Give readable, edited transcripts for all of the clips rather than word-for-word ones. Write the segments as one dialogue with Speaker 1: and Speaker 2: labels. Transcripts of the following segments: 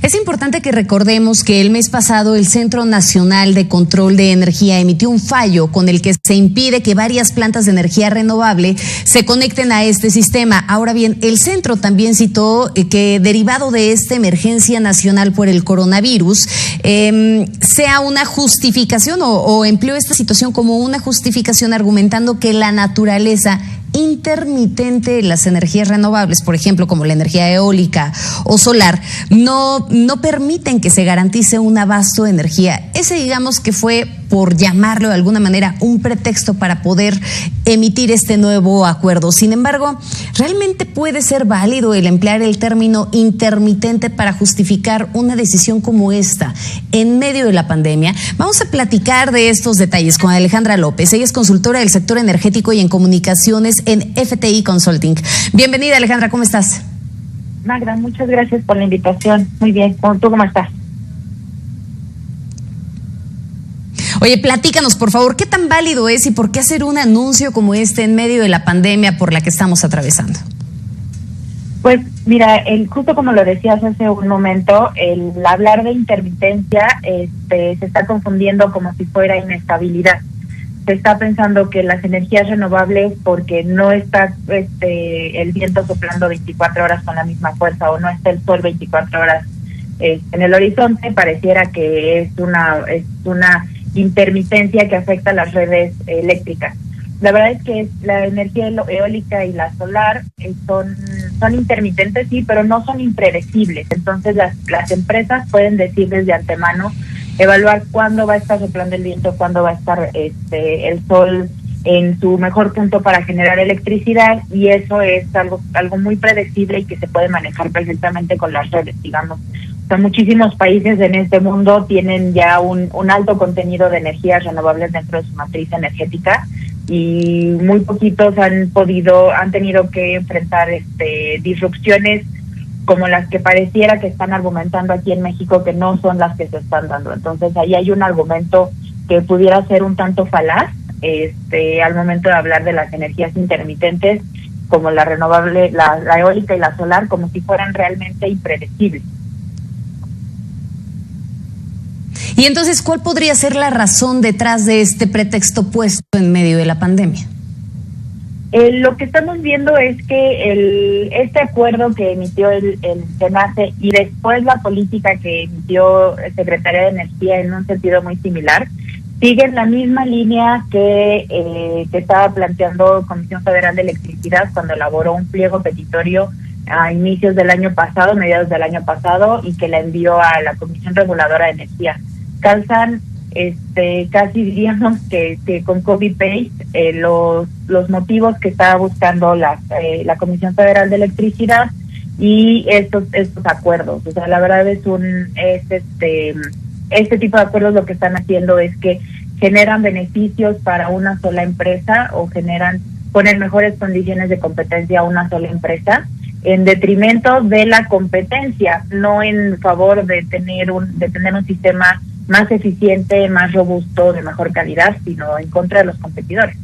Speaker 1: Es importante que recordemos que el mes pasado el Centro Nacional de Control de Energía emitió un fallo con el que se impide que varias plantas de energía renovable se conecten a este sistema. Ahora bien, el centro también citó que derivado de esta emergencia nacional por el coronavirus, sea una justificación o empleó esta situación como una justificación argumentando que la naturaleza intermitente de las energías renovables, por ejemplo, como la energía eólica o solar, no permiten que se garantice un abasto de energía. Ese, digamos que fue, por llamarlo de alguna manera, un pretexto para poder emitir este nuevo acuerdo. Sin embargo, ¿realmente puede ser válido el emplear el término intermitente para justificar una decisión como esta en medio de la pandemia? Vamos a platicar de estos detalles con Alejandra López. Ella es consultora del sector energético y en comunicaciones en FTI Consulting. Bienvenida, Alejandra, ¿cómo estás?
Speaker 2: Magda, muchas gracias por la invitación. Muy bien, ¿tú cómo estás?
Speaker 1: Oye, platícanos, por favor, ¿qué tan válido es y por qué hacer un anuncio como este en medio de la pandemia por la que estamos atravesando?
Speaker 2: Pues mira, justo como lo decías hace un momento, el hablar de intermitencia se está confundiendo como si fuera inestabilidad. Se está pensando que las energías renovables, porque no está el viento soplando 24 horas con la misma fuerza o no está el sol 24 horas en el horizonte, pareciera que es una intermitencia que afecta a las redes eléctricas. La verdad es que la energía eólica y la solar son intermitentes, sí, pero no son impredecibles. Entonces las empresas pueden decir desde antemano, evaluar cuándo va a estar soplando el viento, cuándo va a estar el sol en su mejor punto para generar electricidad, y eso es algo muy predecible y que se puede manejar perfectamente con las redes, digamos. O sea, muchísimos países en este mundo tienen ya un alto contenido de energías renovables dentro de su matriz energética, y muy poquitos han tenido que enfrentar disrupciones como las que pareciera que están argumentando aquí en México, que no son las que se están dando. Entonces ahí hay un argumento que pudiera ser un tanto falaz al momento de hablar de las energías intermitentes, como la renovable, la eólica y la solar, como si fueran realmente impredecibles.
Speaker 1: Y entonces, ¿cuál podría ser la razón detrás de este pretexto puesto en medio de la pandemia?
Speaker 2: Lo que estamos viendo es que este acuerdo que emitió el SENACE y después la política que emitió el Secretaría de Energía en un sentido muy similar, siguen la misma línea que estaba planteando Comisión Federal de Electricidad cuando elaboró un pliego petitorio a inicios del año pasado, mediados del año pasado, y que la envió a la Comisión Reguladora de Energía. Calzan casi diríamos que con copy-paste los motivos que estaba buscando la Comisión Federal de Electricidad y estos acuerdos. O sea, la verdad este tipo de acuerdos lo que están haciendo es que generan beneficios para una sola empresa o ponen mejores condiciones de competencia a una sola empresa en detrimento de la competencia, no en favor de tener un sistema más eficiente, más robusto, de mejor calidad, sino en contra de los competidores.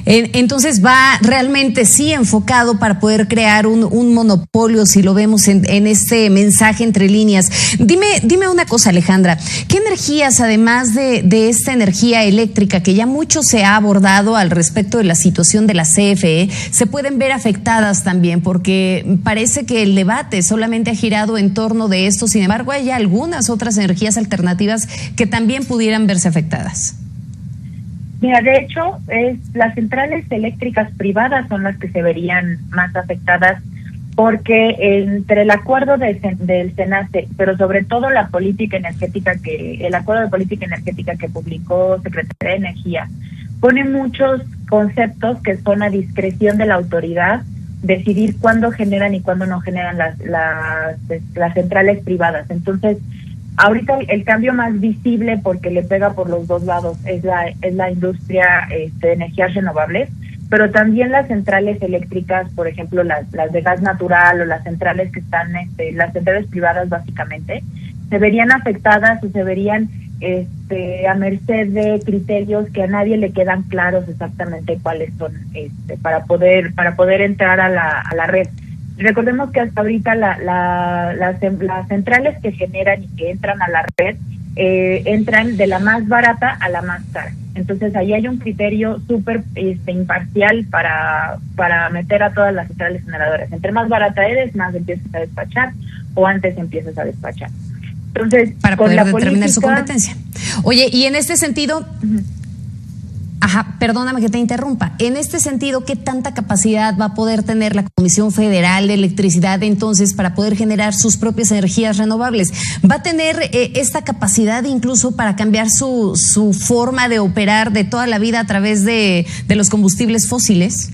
Speaker 1: Entonces va realmente sí enfocado para poder crear un monopolio, si lo vemos en este mensaje entre líneas. Dime una cosa, Alejandra, ¿qué energías, además de esta energía eléctrica que ya mucho se ha abordado al respecto de la situación de la CFE, se pueden ver afectadas también? Porque parece que el debate solamente ha girado en torno de esto, sin embargo hay algunas otras energías alternativas que también pudieran verse afectadas.
Speaker 2: Mira, de hecho, las centrales eléctricas privadas son las que se verían más afectadas, porque entre el acuerdo del SENACE, pero sobre todo el acuerdo de política energética que publicó Secretaría de Energía, pone muchos conceptos que son a discreción de la autoridad decidir cuándo generan y cuándo no generan las centrales privadas. Entonces, ahorita el cambio más visible, porque le pega por los dos lados, es la industria de energías renovables, pero también las centrales eléctricas, por ejemplo las de gas natural o las centrales que están, las centrales privadas básicamente, se verían afectadas o se verían a merced de criterios que a nadie le quedan claros exactamente cuáles son, para poder entrar a la red. recordemos que hasta ahorita las centrales que generan y que entran a la red entran de la más barata a la más cara. Entonces ahí hay un criterio súper imparcial para meter a todas las centrales generadoras. Entre más barata eres, más empiezas a despachar o antes empiezas a despachar. Entonces,
Speaker 1: para poder determinar su competencia. Oye, y en este sentido, perdóname que te interrumpa. En este sentido, ¿qué tanta capacidad va a poder tener la Comisión Federal de Electricidad entonces para poder generar sus propias energías renovables? ¿Va a tener esta capacidad incluso para cambiar su forma de operar de toda la vida a través de los combustibles fósiles?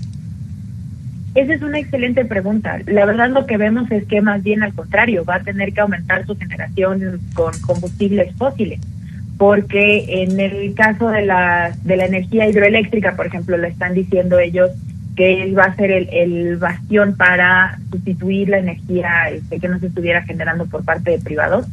Speaker 2: Esa es una excelente pregunta. La verdad lo que vemos es que más bien al contrario, va a tener que aumentar su generación con combustibles fósiles. Porque en el caso de la energía hidroeléctrica, por ejemplo, le están diciendo ellos que él va a ser el bastión para sustituir la energía que no se estuviera generando por parte de privados.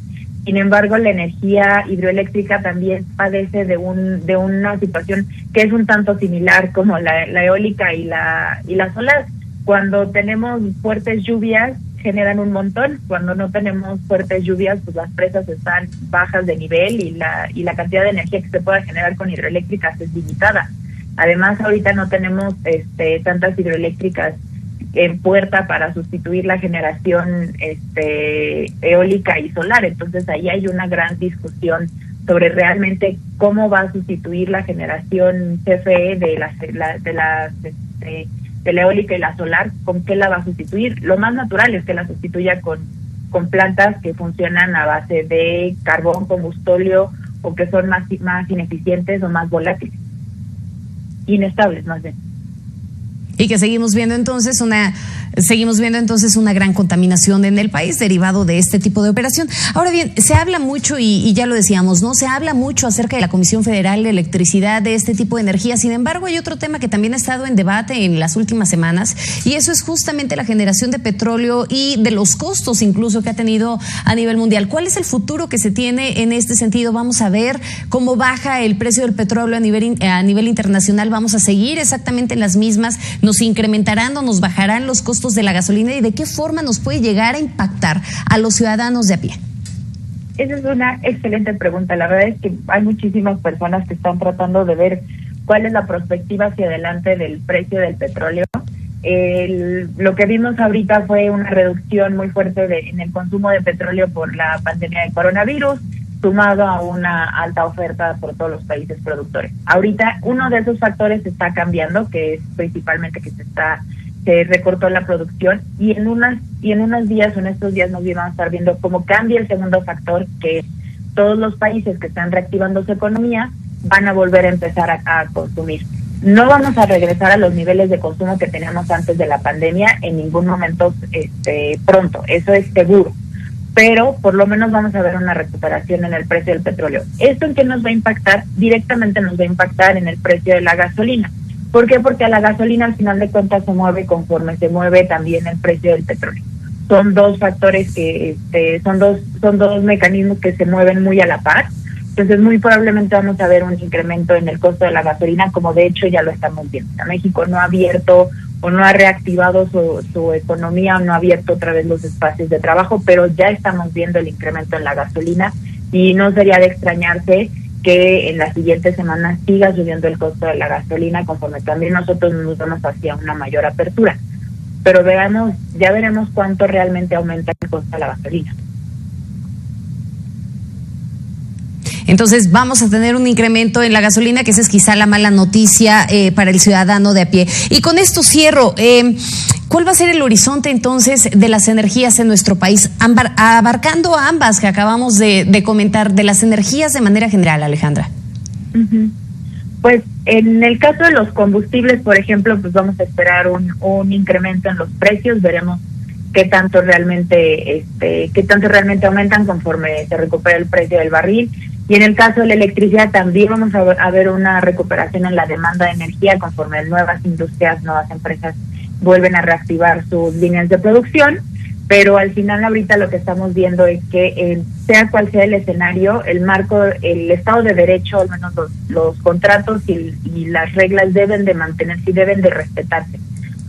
Speaker 2: Sin embargo, la energía hidroeléctrica también padece de una situación que es un tanto similar como la eólica y la solar. Cuando tenemos fuertes lluvias, generan un montón. Cuando no tenemos fuertes lluvias, pues las presas están bajas de nivel y la cantidad de energía que se pueda generar con hidroeléctricas es limitada. Además, ahorita no tenemos tantas hidroeléctricas en puerta para sustituir la generación eólica y solar. Entonces ahí hay una gran discusión sobre realmente cómo va a sustituir la generación CFE de la eólica y la solar, ¿con qué la va a sustituir? Lo más natural es que la sustituya con plantas que funcionan a base de carbón, combustóleo, o que son más ineficientes o más volátiles, inestables más bien.
Speaker 1: Y que seguimos viendo entonces una gran contaminación en el país derivado de este tipo de operación. Ahora bien, se habla mucho, y ya lo decíamos, ¿no? Se habla mucho acerca de la Comisión Federal de Electricidad, de este tipo de energía. Sin embargo, hay otro tema que también ha estado en debate en las últimas semanas, y eso es justamente la generación de petróleo y de los costos incluso que ha tenido a nivel mundial. ¿Cuál es el futuro que se tiene en este sentido? Vamos a ver cómo baja el precio del petróleo a nivel internacional. Vamos a seguir exactamente en las mismas. ¿Nos incrementarán o nos bajarán los costos de la gasolina y de qué forma nos puede llegar a impactar a los ciudadanos de a pie?
Speaker 2: Esa es una excelente pregunta. La verdad es que hay muchísimas personas que están tratando de ver cuál es la perspectiva hacia adelante del precio del petróleo. Lo que vimos ahorita fue una reducción muy fuerte en el consumo de petróleo por la pandemia de coronavirus, sumado a una alta oferta por todos los países productores. Ahorita uno de esos factores está cambiando, que es principalmente que se recortó la producción, y en estos días nos vamos a estar viendo cómo cambia el segundo factor, que todos los países que están reactivando su economía van a volver a empezar a consumir. No vamos a regresar a los niveles de consumo que teníamos antes de la pandemia en ningún momento pronto, eso es seguro. Pero por lo menos vamos a ver una recuperación en el precio del petróleo. ¿Esto en qué nos va a impactar? Directamente nos va a impactar en el precio de la gasolina. ¿Por qué? Porque a la gasolina al final de cuentas se mueve conforme se mueve también el precio del petróleo. Son dos factores que son dos mecanismos que se mueven muy a la par. Entonces muy probablemente vamos a ver un incremento en el costo de la gasolina, como de hecho ya lo estamos viendo. México no ha abierto o no ha reactivado su economía, o no ha abierto otra vez los espacios de trabajo, pero ya estamos viendo el incremento en la gasolina y no sería de extrañarse que en las siguientes semanas siga subiendo el costo de la gasolina conforme también nosotros nos vamos hacia una mayor apertura. Pero ya veremos cuánto realmente aumenta el costo de la gasolina.
Speaker 1: Entonces vamos a tener un incremento en la gasolina, que esa es quizá la mala noticia para el ciudadano de a pie. Y con esto cierro. ¿Cuál va a ser el horizonte entonces de las energías en nuestro país, abarcando ambas que acabamos de comentar, de las energías de manera general, Alejandra?
Speaker 2: Uh-huh. Pues en el caso de los combustibles, por ejemplo, pues vamos a esperar un incremento en los precios. Veremos qué tanto realmente aumentan conforme se recupera el precio del barril. Y en el caso de la electricidad también vamos a ver una recuperación en la demanda de energía conforme nuevas industrias, nuevas empresas vuelven a reactivar sus líneas de producción. Pero al final ahorita lo que estamos viendo es que sea cual sea el escenario, el marco, el Estado de Derecho, al menos los contratos y las reglas deben de mantenerse y deben de respetarse.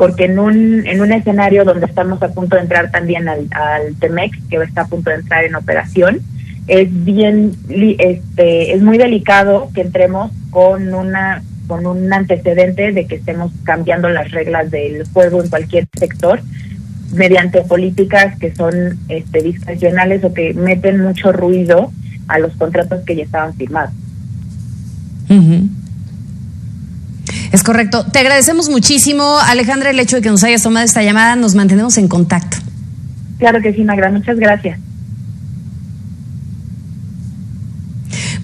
Speaker 2: porque en un escenario donde estamos a punto de entrar también al TEMEC, que está a punto de entrar en operación, es muy delicado que entremos con un antecedente de que estemos cambiando las reglas del juego en cualquier sector mediante políticas que son discrecionales o que meten mucho ruido a los contratos que ya estaban firmados.
Speaker 1: Uh-huh. Es correcto. Te agradecemos muchísimo, Alejandra, el hecho de que nos hayas tomado esta llamada. Nos mantenemos en contacto.
Speaker 2: Claro que sí, Magra. Muchas gracias.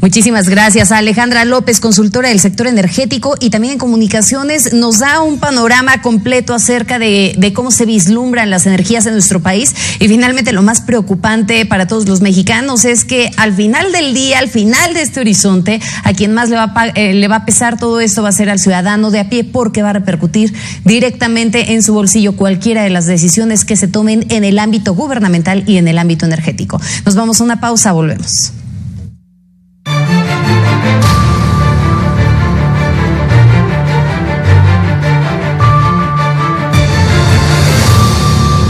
Speaker 1: Muchísimas gracias a Alejandra López, consultora del sector energético y también en comunicaciones. Nos da un panorama completo acerca de cómo se vislumbran las energías en nuestro país. Y finalmente, lo más preocupante para todos los mexicanos es que al final del día, al final de este horizonte, a quien más le va a pesar todo esto va a ser al ciudadano de a pie, porque va a repercutir directamente en su bolsillo cualquiera de las decisiones que se tomen en el ámbito gubernamental y en el ámbito energético. Nos vamos a una pausa, volvemos.